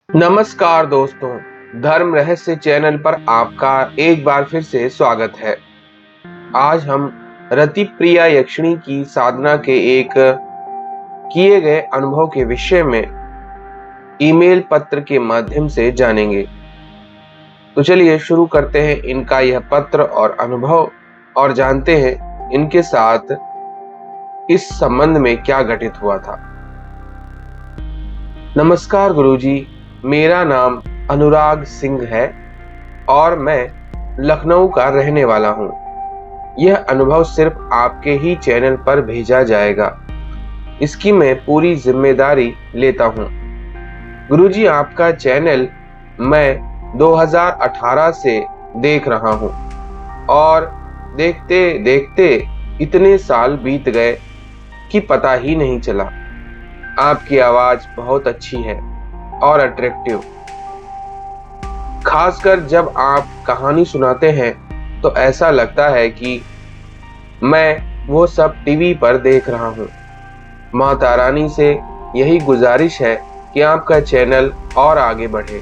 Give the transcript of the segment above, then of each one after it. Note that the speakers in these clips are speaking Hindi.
नमस्कार दोस्तों, धर्म रहस्य चैनल पर आपका एक बार फिर से स्वागत है। आज हम रति प्रिया यक्षिणी की साधना के एक किए गए अनुभव के विषय में ईमेल पत्र के माध्यम से जानेंगे। तो चलिए शुरू करते हैं इनका यह पत्र और अनुभव और जानते हैं इनके साथ इस संबंध में क्या घटित हुआ था। नमस्कार गुरुजी, मेरा नाम अनुराग सिंह है और मैं लखनऊ का रहने वाला हूँ। यह अनुभव सिर्फ आपके ही चैनल पर भेजा जाएगा, इसकी मैं पूरी जिम्मेदारी लेता हूँ। गुरुजी, आपका चैनल मैं 2018 से देख रहा हूँ और देखते देखते इतने साल बीत गए कि पता ही नहीं चला। आपकी आवाज बहुत अच्छी है और अट्रैक्टिव, खासकर जब आप कहानी सुनाते हैं तो ऐसा लगता है कि मैं वो सब टीवी पर देख रहा हूँ। माता रानी से यही गुजारिश है कि आपका चैनल और आगे बढ़े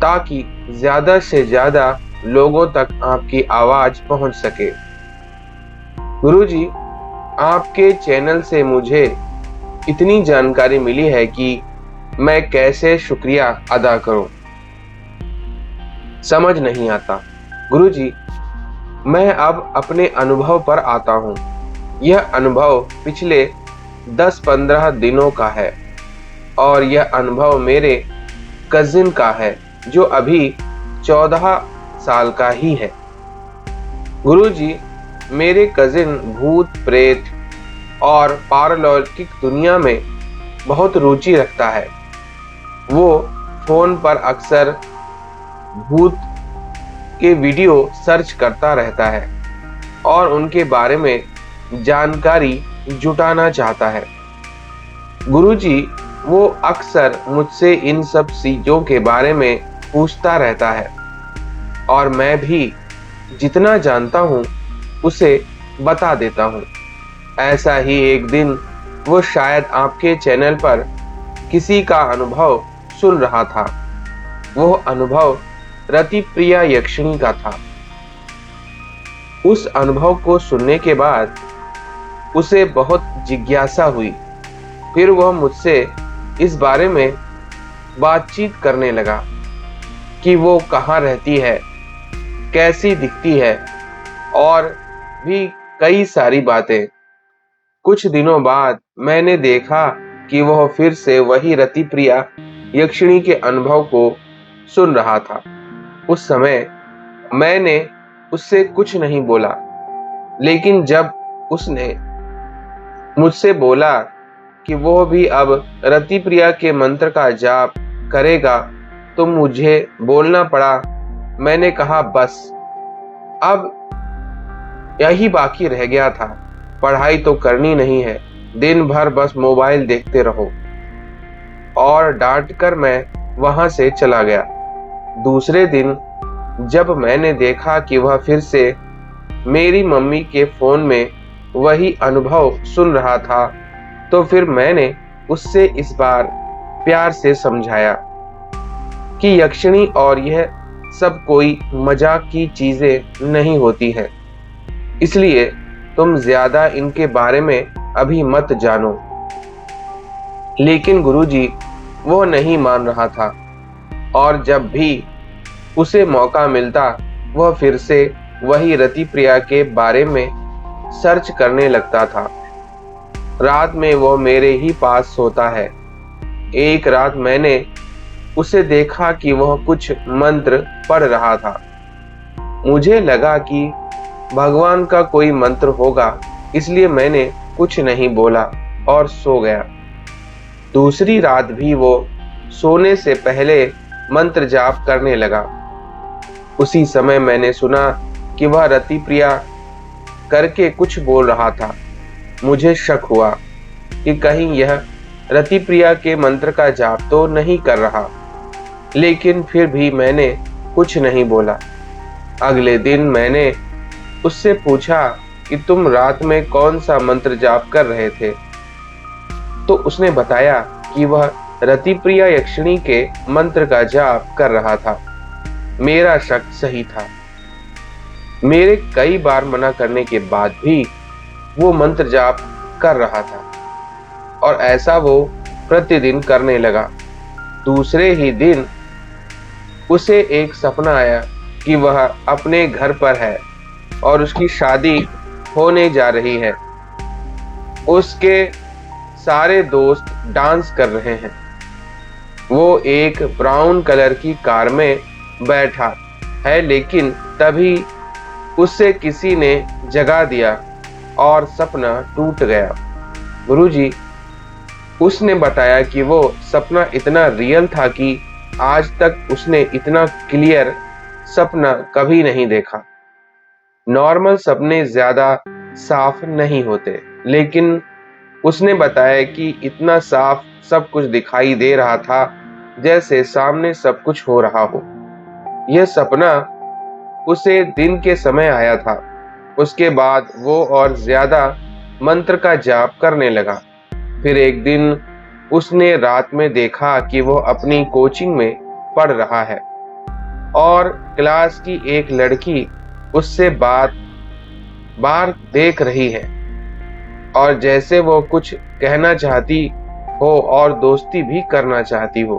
ताकि ज्यादा से ज्यादा लोगों तक आपकी आवाज पहुंच सके। गुरुजी, आपके चैनल से मुझे इतनी जानकारी मिली है कि मैं कैसे शुक्रिया अदा करूं, समझ नहीं आता। गुरुजी, मैं अब अपने अनुभव पर आता हूं। यह अनुभव पिछले 10-15 दिनों का है और यह अनुभव मेरे कजिन का है जो अभी 14 साल का ही है। गुरुजी, मेरे कजिन भूत प्रेत और पारलौकिक दुनिया में बहुत रुचि रखता है। वो फोन पर अक्सर भूत के वीडियो सर्च करता रहता है और उनके बारे में जानकारी जुटाना चाहता है। गुरुजी, वो अक्सर मुझसे इन सब चीजों के बारे में पूछता रहता है और मैं भी जितना जानता हूँ उसे बता देता हूँ। ऐसा ही एक दिन वो शायद आपके चैनल पर किसी का अनुभव सुन रहा था। वो अनुभव रति प्रिया यक्षिणी का था। उस अनुभव को सुनने के बाद उसे बहुत जिज्ञासा हुई। फिर वह मुझसे इस बारे में बातचीत करने लगा कि वो कहाँ रहती है, कैसी दिखती है और भी कई सारी बातें। कुछ दिनों बाद मैंने देखा कि वह फिर से वही रति प्रिया यक्षिणी के अनुभव को सुन रहा था। उस समय मैंने उससे कुछ नहीं बोला, लेकिन जब उसने मुझसे बोला कि वह भी अब रति प्रिया के मंत्र का जाप करेगा तो मुझे बोलना पड़ा। मैंने कहा बस अब यही बाकी रह गया था, पढ़ाई तो करनी नहीं है, दिन भर बस मोबाइल देखते रहो। और डांट कर मैं वहां से चला गया। दूसरे दिन जब मैंने देखा कि वह फिर से मेरी मम्मी के फोन में वही अनुभव सुन रहा था तो फिर मैंने उससे इस बार प्यार से समझाया कि यक्षिणी और यह सब कोई मजाक की चीजें नहीं होती हैं, इसलिए तुम ज्यादा इनके बारे में अभी मत जानो। लेकिन गुरुजी, वो नहीं मान रहा था और जब भी उसे मौका मिलता वह फिर से वही रति प्रिया के बारे में सर्च करने लगता था। रात में वो मेरे ही पास सोता है। एक रात मैंने उसे देखा कि वह कुछ मंत्र पढ़ रहा था। मुझे लगा कि भगवान का कोई मंत्र होगा, इसलिए मैंने कुछ नहीं बोला और सो गया। दूसरी रात भी वो सोने से पहले मंत्र जाप करने लगा। उसी समय मैंने सुना कि वह रति प्रिया करके कुछ बोल रहा था। मुझे शक हुआ कि कहीं यह रति प्रिया के मंत्र का जाप तो नहीं कर रहा, लेकिन फिर भी मैंने कुछ नहीं बोला। अगले दिन मैंने उससे पूछा कि तुम रात में कौन सा मंत्र जाप कर रहे थे, तो उसने बताया कि वह रतिप्रिया यक्षिणी के मंत्र का जाप कर रहा था। मेरा शक सही था। मेरे कई बार मना करने के बाद भी वो मंत्र जाप कर रहा था और ऐसा वो प्रतिदिन करने लगा। दूसरे ही दिन उसे एक सपना आया कि वह अपने घर पर है और उसकी शादी होने जा रही है। उसके सारे दोस्त डांस कर रहे हैं। वो एक ब्राउन कलर की कार में बैठा है, लेकिन तभी उसे किसी ने जगा दिया और सपना टूट गया। गुरुजी, उसने बताया कि वो सपना इतना रियल था कि आज तक उसने इतना क्लियर सपना कभी नहीं देखा। नॉर्मल सपने ज्यादा साफ नहीं होते, लेकिन उसने बताया कि इतना साफ सब कुछ दिखाई दे रहा था जैसे सामने सब कुछ हो रहा हो। यह सपना उसे दिन के समय आया था। उसके बाद वो और ज्यादा मंत्र का जाप करने लगा। फिर एक दिन उसने रात में देखा कि वो अपनी कोचिंग में पढ़ रहा है और क्लास की एक लड़की उससे बार देख रही है और जैसे वो कुछ कहना चाहती हो और दोस्ती भी करना चाहती हो।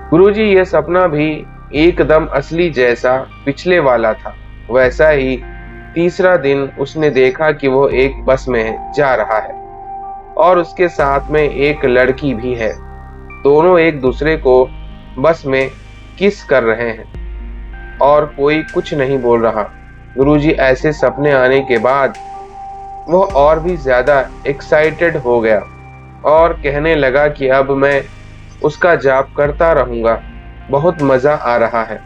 गुरुजी, ये सपना भी एकदम असली जैसा पिछले वाला था। वैसा ही तीसरा दिन उसने देखा कि वो एक बस में जा रहा है और उसके साथ में एक लड़की भी है। दोनों एक दूसरे को बस में किस कर रहे हैं और कोई कुछ नहीं बोल रहा। गुरुजी, ऐसे सपने आने के बाद वो और भी ज्यादा एक्साइटेड हो गया और कहने लगा कि अब मैं उसका जाप करता रहूंगा, बहुत मजा आ रहा है।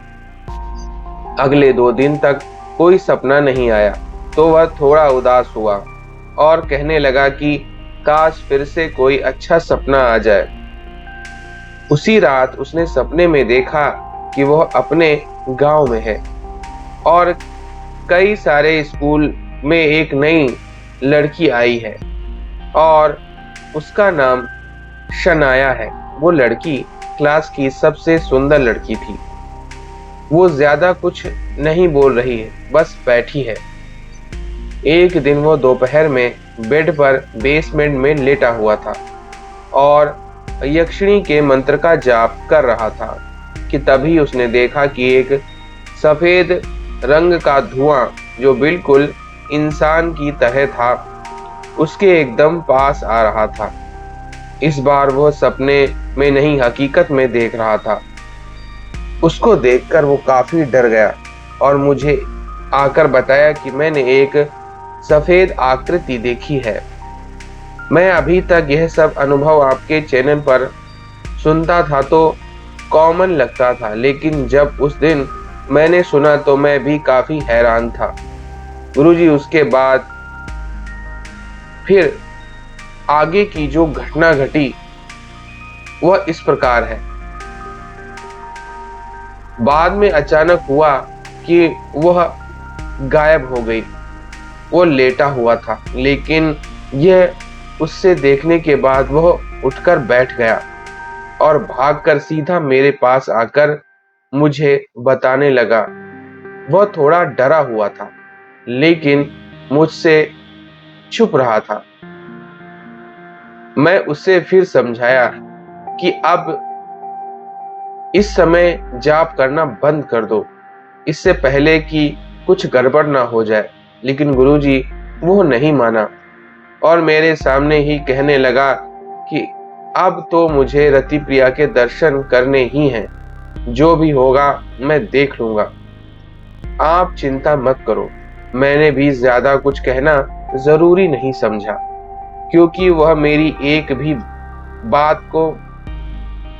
अगले 2 दिन तक कोई सपना नहीं आया तो वह थोड़ा उदास हुआ और कहने लगा कि काश फिर से कोई अच्छा सपना आ जाए। उसी रात उसने सपने में देखा कि वह अपने गांव में है और कई सारे स्कूल में एक नई लड़की आई है और उसका नाम शनाया है। वो लड़की क्लास की सबसे सुंदर लड़की थी। वो ज्यादा कुछ नहीं बोल रही है, बस बैठी है। एक दिन वो दोपहर में बेड पर बेसमेंट में लेटा हुआ था और यक्षिणी के मंत्र का जाप कर रहा था कि तभी उसने देखा कि एक सफेद रंग का धुआं जो बिल्कुल इंसान की तरह था उसके एकदम पास आ रहा था। इस बार वह सपने में नहीं, हकीकत में देख रहा था। उसको देखकर वो काफी डर गया और मुझे आकर बताया कि मैंने एक सफेद आकृति देखी है। मैं अभी तक यह सब अनुभव आपके चैनल पर सुनता था तो कॉमन लगता था, लेकिन जब उस दिन मैंने सुना तो मैं भी काफी हैरान था। गुरुजी, उसके बाद फिर आगे की जो घटना घटी वह इस प्रकार है। बाद में अचानक हुआ कि वह गायब हो गई। वो लेटा हुआ था, लेकिन यह उससे देखने के बाद वह उठकर बैठ गया और भागकर सीधा मेरे पास आकर मुझे बताने लगा। वह थोड़ा डरा हुआ था, लेकिन मुझसे छुप रहा था। मैं उसे फिर समझाया कि अब इस समय जाप करना बंद कर दो, इससे पहले कि कुछ गड़बड़ ना हो जाए। लेकिन गुरुजी, वो नहीं माना और मेरे सामने ही कहने लगा कि अब तो मुझे रतिप्रिया के दर्शन करने ही हैं, जो भी होगा मैं देख लूंगा, आप चिंता मत करो। मैंने भी ज्यादा कुछ कहना जरूरी नहीं समझा, क्योंकि वह मेरी एक भी बात को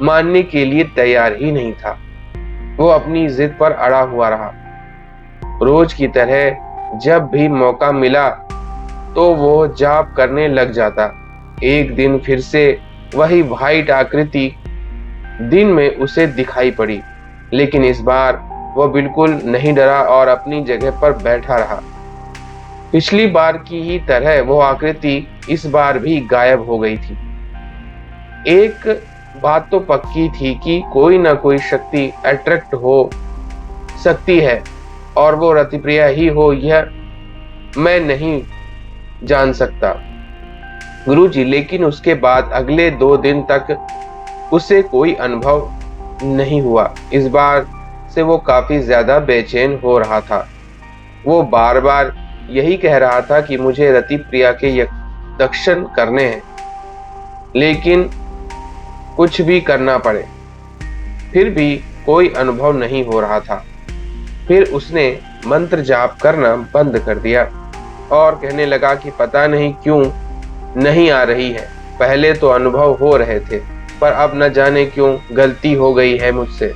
मानने के लिए तैयार ही नहीं था। वो अपनी जिद पर अड़ा हुआ रहा। रोज की तरह जब भी मौका मिला तो वो जाप करने लग जाता। एक दिन फिर से वही वाइट आकृति दिन में उसे दिखाई पड़ी, लेकिन इस बार वह बिल्कुल नहीं डरा और अपनी जगह पर बैठा रहा। पिछली बार की ही तरह वो आकृति इस बार भी गायब हो गई थी। एक बात तो पक्की थी कि कोई ना कोई शक्ति अट्रैक्ट हो सकती है और वो रतिप्रिया ही हो, यह मैं नहीं जान सकता गुरुजी। लेकिन उसके बाद अगले 2 दिन तक उसे कोई अनुभव नहीं हुआ। इस बार से वो काफी ज्यादा बेचैन हो रहा था। वो बार बार यही कह रहा था कि मुझे रतिप्रिया के दर्शन करने हैं, लेकिन कुछ भी करना पड़े। फिर भी कोई अनुभव नहीं हो रहा था। फिर उसने मंत्र जाप करना बंद कर दिया और कहने लगा कि पता नहीं क्यों नहीं आ रही है। पहले तो अनुभव हो रहे थे, पर अब न जाने क्यों गलती हो गई है मुझसे।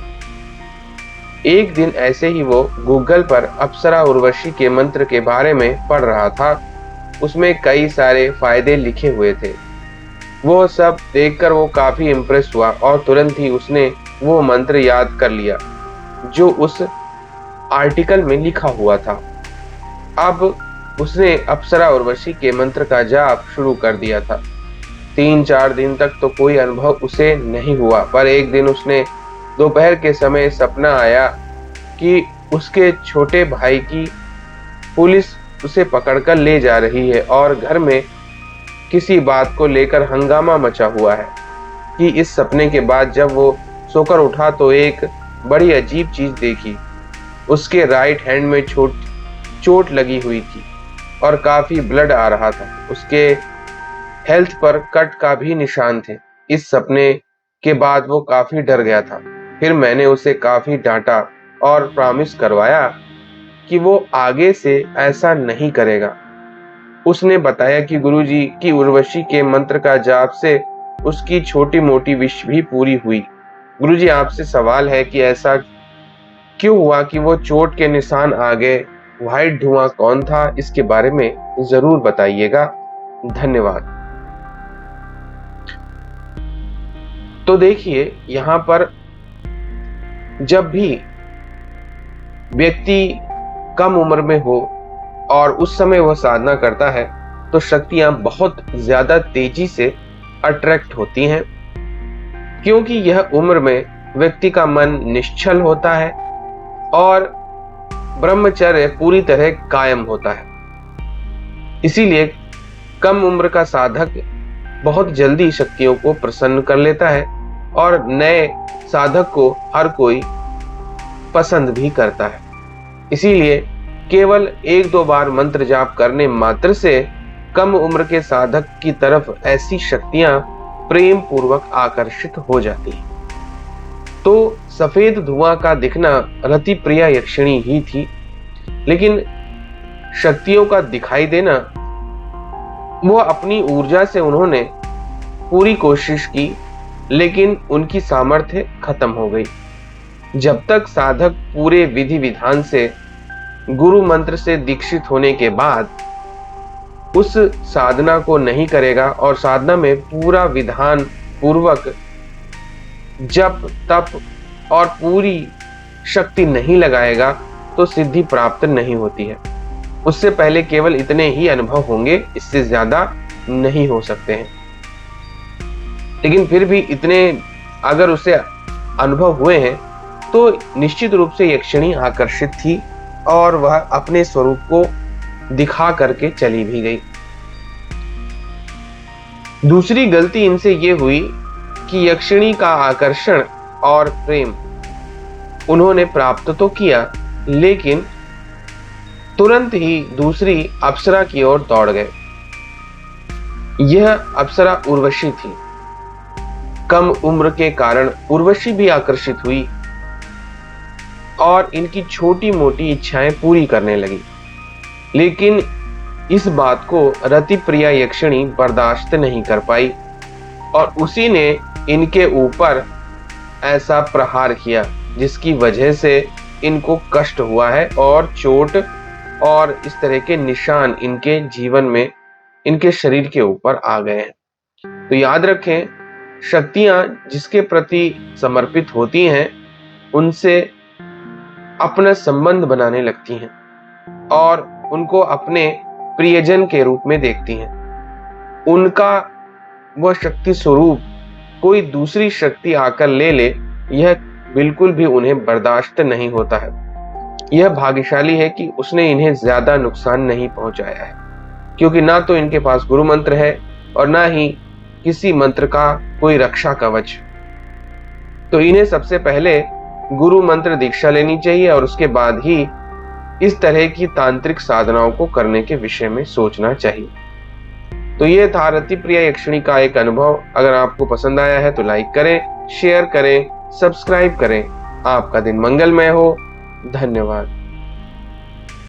एक दिन ऐसे ही वो गूगल पर अप्सरा उर्वशी के मंत्र के बारे में पढ़ रहा था। उसमें कई सारे फायदे लिखे हुए थे। वो सब देखकर वो काफी इम्प्रेस हुआ और तुरंत ही उसने वो मंत्र याद कर लिया जो उस आर्टिकल में लिखा हुआ था। अब उसने अप्सरा उर्वशी के मंत्र का जाप शुरू कर दिया था। 3-4 दिन तक तो कोई अनुभव उसे नहीं हुआ, पर एक दिन उसने दोपहर के समय सपना आया कि उसके छोटे भाई की पुलिस उसे पकड़कर ले जा रही है और घर में किसी बात को लेकर हंगामा मचा हुआ है। कि इस सपने के बाद जब वो सोकर उठा तो एक बड़ी अजीब चीज देखी। उसके राइट हैंड में चोट लगी हुई थी और काफी ब्लड आ रहा था। उसके हेल्थ पर कट का भी निशान थे। इस सपने के बाद वो काफी डर गया था। फिर मैंने उसे काफी डांटा और प्रॉमिस करवाया कि वो आगे से ऐसा नहीं करेगा। उसने बताया कि गुरुजी की उर्वशी के मंत्र का जाप से उसकी छोटी मोटी विश भी पूरी हुई। गुरुजी, आपसे सवाल है कि ऐसा क्यों हुआ कि वो चोट के निशान आ गए? व्हाइट धुआं कौन था? इसके बारे में जरूर बताइएगा। धन्यवाद। तो देखिए, यहाँ पर जब भी व्यक्ति कम उम्र में हो और उस समय वह साधना करता है तो शक्तियां बहुत ज्यादा तेजी से अट्रैक्ट होती हैं, क्योंकि यह उम्र में व्यक्ति का मन निश्चल होता है और ब्रह्मचर्य पूरी तरह कायम होता है। इसीलिए कम उम्र का साधक बहुत जल्दी शक्तियों को प्रसन्न कर लेता है और नए साधक को हर कोई पसंद भी करता है। इसीलिए केवल 1-2 बार मंत्र जाप करने मात्र से कम उम्र के साधक की तरफ ऐसी शक्तियां प्रेम पूर्वक आकर्षित हो जाती हैं। तो सफेद धुआं का दिखना रतिप्रिया यक्षिणी ही थी, लेकिन शक्तियों का दिखाई देना, वो अपनी ऊर्जा से उन्होंने पूरी कोशिश की, लेकिन उनकी सामर्थ्य खत्म हो गई। जब तक साधक पूरे विधि विधान से गुरु मंत्र से दीक्षित होने के बाद उस साधना को नहीं करेगा और साधना में पूरा विधान पूर्वक जप तप और पूरी शक्ति नहीं लगाएगा तो सिद्धि प्राप्त नहीं होती है। उससे पहले केवल इतने ही अनुभव होंगे, इससे ज्यादा नहीं हो सकते हैं। लेकिन फिर भी इतने अगर उसे अनुभव हुए हैं तो निश्चित रूप से यक्षिणी आकर्षित थी और वह अपने स्वरूप को दिखा करके चली भी गई। दूसरी गलती इनसे ये हुई कि यक्षिणी का आकर्षण और प्रेम उन्होंने प्राप्त तो किया, लेकिन तुरंत ही दूसरी अप्सरा की ओर दौड़ गए। यह अप्सरा उर्वशी थी। कम उम्र के कारण उर्वशी भी आकर्षित हुई और इनकी छोटी मोटी इच्छाएं पूरी करने लगी। लेकिन इस बात को रतिप्रिया यक्षिणी बर्दाश्त नहीं कर पाई और उसी ने इनके ऊपर ऐसा प्रहार किया जिसकी वजह से इनको कष्ट हुआ है और चोट और इस तरह के निशान इनके जीवन में, इनके शरीर के ऊपर आ गए हैं। तो याद रखें, शक्तियां जिसके प्रति समर्पित होती हैं उनसे अपना संबंध बनाने लगती हैं और उनको अपने प्रियजन के रूप में देखती हैं। उनका वह शक्ति स्वरूप कोई दूसरी शक्ति आकर ले ले, यह बिल्कुल भी उन्हें बर्दाश्त नहीं होता है। यह भाग्यशाली है कि उसने इन्हें ज्यादा नुकसान नहीं पहुंचाया है, क्योंकि ना तो इनके पास गुरु मंत्र है और ना ही किसी मंत्र का कोई रक्षा कवच। तो इन्हें सबसे पहले गुरु मंत्र दीक्षा लेनी चाहिए और उसके बाद ही इस तरह की तांत्रिक साधनाओं को करने के विषय में सोचना चाहिए। तो ये था रतिप्रिया यक्षिणी का एक अनुभव। अगर आपको पसंद आया है तो लाइक करें, शेयर करें, सब्सक्राइब करें। आपका दिन मंगलमय हो। धन्यवाद।